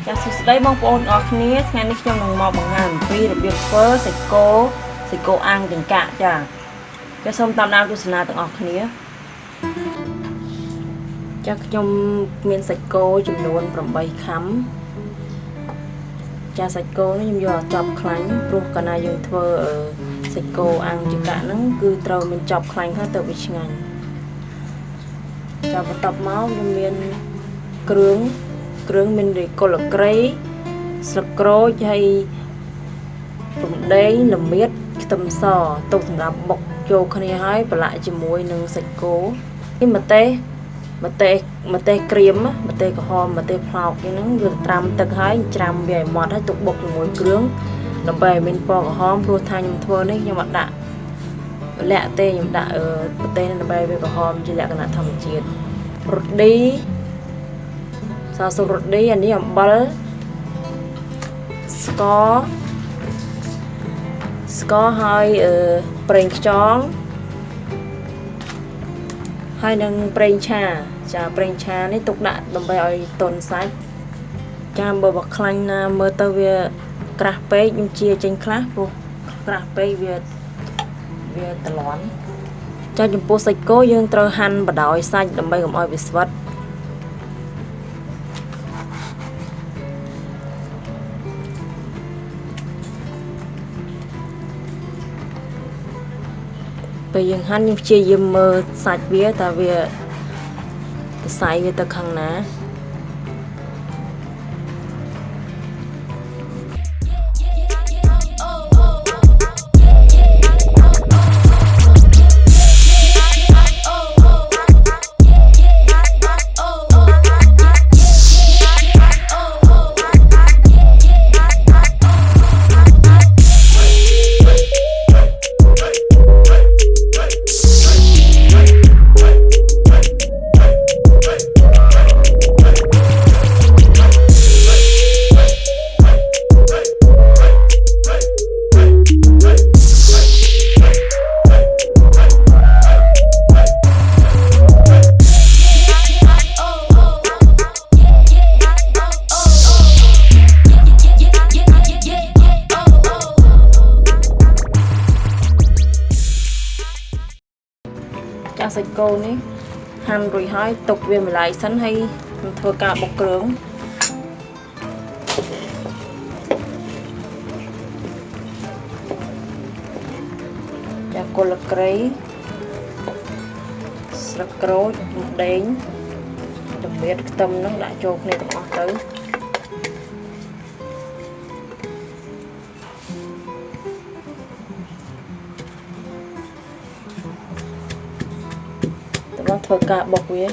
ចាសសួស្តីបងប្អូនអរគ្នាថ្ងៃនេះខ្ញុំនឹងមកបង្ហាញអំពីរបៀបធ្វើសាច់គោអាំងទាំងកាក់ចាសូមតាមដានទស្សនាទាំងអស់គ្នាចាខ្ញុំមានសាច់គោចំនួន8ខាំចាសាច់គោនេះខ្ញុំយកចប់ខ្លាញ់ព្រោះកាលណាយើងធ្វើសាច់គោអាំងទាំងកាក់ហ្នឹងគឺត្រូវមានចប់ខ្លាញ់ហើយទៅវាឆ្ងាញ់ចាបន្ទាប់មកខ្ញុំមានគ្រឿងមានរីកុលក្រៃស្លឹកក្រូចហើយរំដេងល្មៀតខ្ទឹមសទុកសម្រាប់បុកចូលគ្នាហើយប្រឡាក់ជាមួយនឹងសាច់គោនេះម្ទេសក្រៀមម្ទេសក្រហមម្ទេសផ្លោកហ្នឹងវាត្រាំទឹកហើយច្រាំវាឲ្យម៉ត់ហើយទុកបុកជាមួយគ្រឿងដើម្បីឲ្យមានពណ៌ក្រហមព្រោះថាខ្ញុំធ្វើនេះខ្ញុំអត់ដាក់លាក់ទេខ្ញុំដាក់ម្ទេសនេះដើម្បីវាក្រហមជាលក្ខណៈធម្មជាតិរ៉ូឌីសាសូរ៉ូឌីអានេះអំបិលស្ករហើយប្រេងខ្យងហើយនឹងប្រេងឆាចាប្រេងឆានេះទុកដាក់ដើម្បីឲ្យទន់សាច់ចាបើខ្លាញ់ណាមើលទៅវាក្រាស់ពេកខ្ញុំជាចេញខ្លះព្រោះក្រាស់ពេកវាតលន់ចាចំពោះសាច់គោយើងត្រូវហាន់បដ ாய் សាច់ដើម្បីកុំឲ្យវាស្វិតពេលយើងហាន់យើងព្យាយាមមើលសាច់វាតើវាសរសៃវាទៅខាងណាសាច់គោនេះហាន់រួចហើយទុកវាម្លាយសិនហើយខ្ញុំធ្វើការបុកគ្រឿងចាគល់ក្រៃស្លឹកក្រូចម្ដេងល្មៀតខ្ទឹមនឹងដាក់ចូលគ្នាទាំងអស់ទៅធ្វើការបុកវា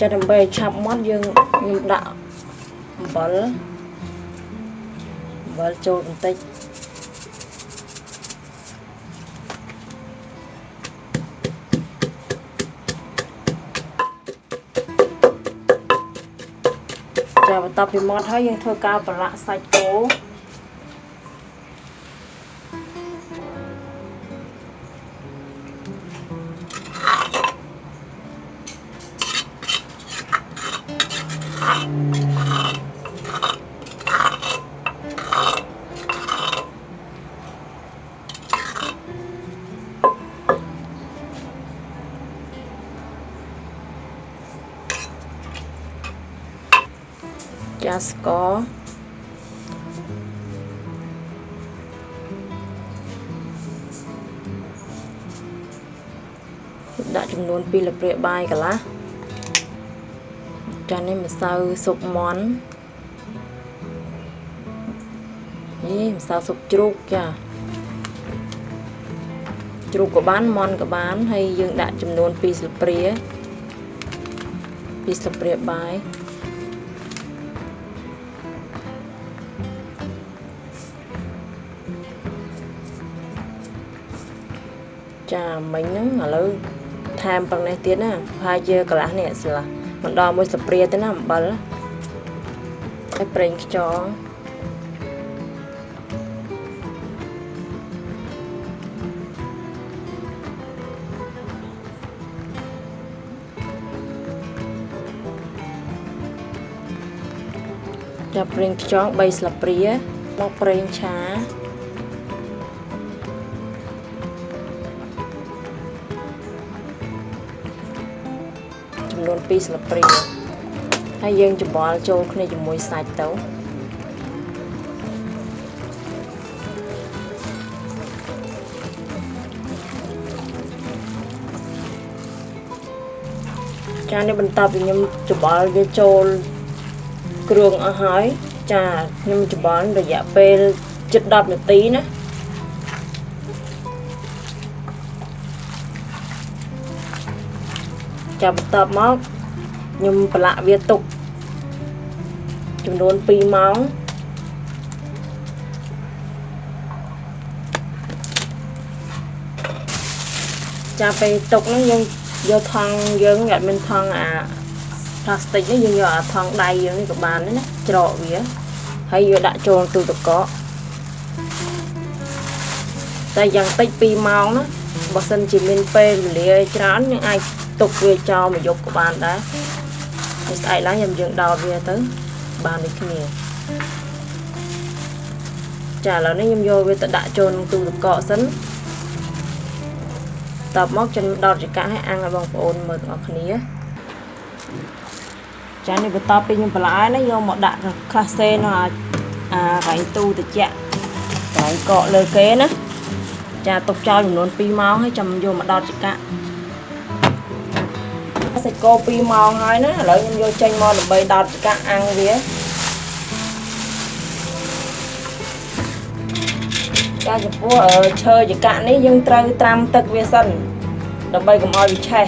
ចាដើម្បីឆាប់ម៉ត់យើងខ្ញុំដាក់អំបិលចូលបន្តិចចាបន្ទាប់ពីម៉ត់ហើយយើងធ្វើការប្រឡាក់សាច់គោចាស្ករដាក់ចំនួន2 ល្ព្រាបាយកន្លះចានេះម្សៅស៊ុបមាន់នេះម្សៅស៊ុបជ្រូកចាជ្រូកក៏បានមាន់ក៏បានហើយយើងដាក់ចំនួន2 ស្លាបព្រាបាយចាមិញហ្នឹងឥឡូវថែមប៉ុណ្ណេះទៀតណាប្រហែលជាកន្លះនេះស្លាមិនដល់1 ស្លាបព្រាទេណាអំបិលហើយប្រេងខ្យង ចាប់ប្រេងខ្យង3ស្លាបព្រាមកប្រេងឆាចំនួន2ស្លាបព្រាហើយយើងច្របល់ចូលគ្នាជាមួយសាច់ទៅចានេះបន្ទាប់ពីខ្ញុំច្របល់វាចូលគ្រឿងអស់ហើយចាខ្ញុំច្របល់រយៈពេលជិត10នាទីណាចាបន្ទាប់មកខ្ញុំប្រឡាក់វាទុកចំនួន2ម៉ោងចាពេលទុកហ្នឹងយើងយកថង់យើងអត់មានថង់អាផ្លាស្ទិកនេះយើងយកអាថង់ដៃយើងនេះក៏បានដែរណាច្រកវាហើយយកដាក់ចូលទូទឹកកកតែយ៉ាងតិច2ម៉ោងណាបើសិនជាមានពេលវេលាច្រើនយើងអាចទុកវាចោលមួយយប់ក៏បានដែរហើយស្អែកឡើងយើងដោតវាទៅបានដូចគ្នាចាឥឡូវនេះខ្ញុំយកវាទៅដាក់ចូលក្នុងទូទឹកកកសិនតបមកខ្ញុំដោតចង្កាក់ឲ្យអាំងឲ្យបងប្អូនមើលទាំងអស់គ្នាចានេះបន្ទាប់ពីខ្ញុំបន្លែណាយកមកដាក់ខ្លះសេនៅអាកន្លែងទូត្រជាក់កន្លែងកកលើគេណាចាទុកចោលចំនួន2ម៉ោងហើយចាំយកមកដោតចង្កាក់សាច់គោ2ម៉ោងហើយណាឥឡូវខ្ញុំយកចេញមកដើម្បីដោតចង្កាក់អាំងវាចាចំពោះឈើចង្កាក់នេះយើងត្រូវត្រាំទឹកវាសិនដើម្បីកុំឲ្យវាឆេះ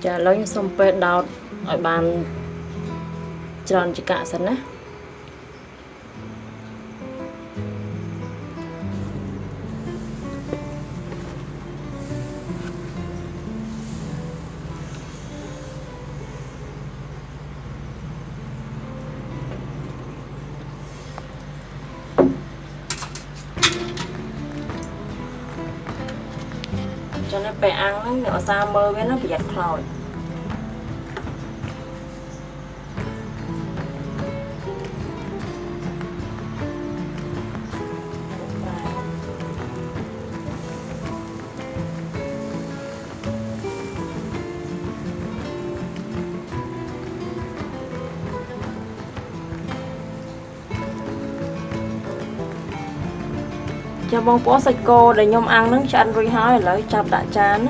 ចាឥឡូវខ្ញុំសុំពេលដោតឲ្យបានច្រើនចង្កាក់សិនណាcho nó bé ăn nó xa mơ với nó bị giặt khòi cho bông bó sạch cô để nhom ăn nó ăn rồi hói lại chập đại chán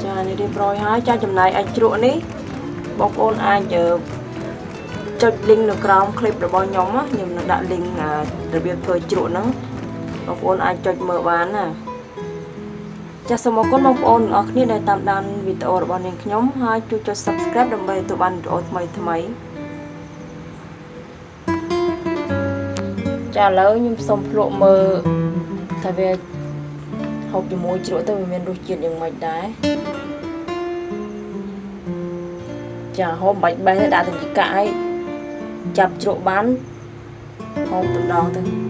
cha này đi rồi hói cha chùm này anh chuột ní bông ôn ai chờ cho link được không clip được bao nhóm á nhưng nó đã link để biết thôi chuột nó bông ôn ai cho mở bán àចាសូមអរគុណបងប្អូនទាំងអស់គ្នាដែលតាមដានវីដេអូរបស់នាងខ្ញុំហើយជួយចុច Subscribe ដើម្បីទទួលបានវីដេអូថ្មីៗចាឥឡូវខ្ញុំសូមភ្លក់មើលថាវាហូបជាមួយជ្រក់ទៅវាមានរសជាតិយ៉ាងម៉េចដែរចាហូបបាច់បេះទេដាក់ទឹកកាក់ឲ្យចាប់ជ្រក់បានហូបម្ដងទៅ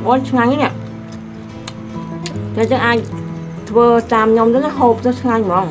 បងឆ្ងាញ់នេះតែចឹងអាច ធ្វើតាមខ្ញុំទៅហូបទៅឆ្ងាញ់ហ្មង